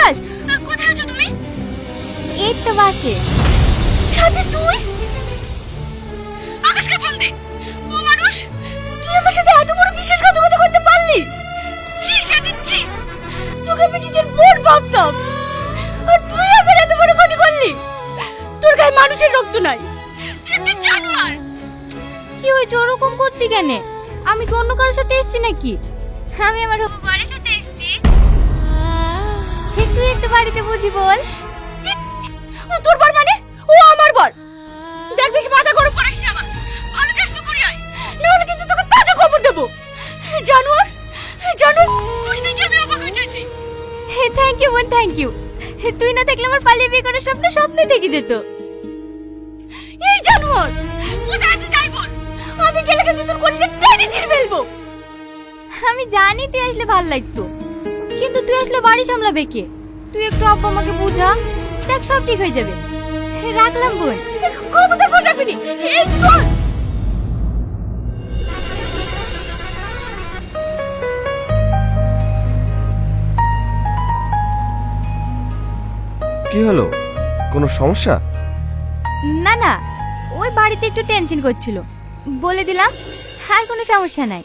বিশ্বাস। কোথায় আছো তুমি? এই তো বাসে। সাথে তুই? আকাশকে ফোন দে। ও মানুষ, তুই আমার সাথে এত বড় বিশ্বাসঘাতকতা করতে পারলি? ছি দিচ্ছি, তোকে আমি নিজের বোন ভাবতাম, আর তুই আমার এত বড় ক্ষতি করলি। তোর গায়ে মানুষের রক্ত নাই, তুই একটা জানোয়ার। কি হয়েছে ওরকম করছি কেন? আমি কি অন্য কারোর সাথে এসেছি নাকি? আমি আমার বাড়ির সাথে এসেছি। তুই একটা বাড়িতে বুঝি বল। তোর বর মানে? ও আমার বর। দেখ বেশি মাথা গরম করিস না আমার। ভালো চেষ্টা করি আয়, নাহলে কিন্তু তোকে তাজা খবর দেবো। জানোয়ার, জানো বুঝতে কি আমি অবাক হয়ে যাচ্ছি। থ্যাংক ইউ বোন, থ্যাংক ইউ। তুই না থাকলে আমার পালিয়ে বিয়ে করার স্বপ্ন স্বপ্নে থেকে যেত। এই জানোয়ার, কোথায় আছিস তাই বল। আমি গেলে কিন্তু তোর কলিজা টেনে ছিঁড়ে ফেলবো। আমি জানি তুই আসলে ভালো লাগতো, কিন্তু তুই আসলে বাড়ি সামলাবে কে? তুই একটু আব্বা আমাকে বুঝা, দেখ সব ঠিক হয়ে যাবে। রাখলাম বোন। খবরদার ফোন রাখবি নি। এই শোন, কি হলো, কোনো সমস্যা? না না, ওই বাড়িতে একটু টেনশন করছিল, বলে দিলাম। আর কোনো সমস্যা নাই।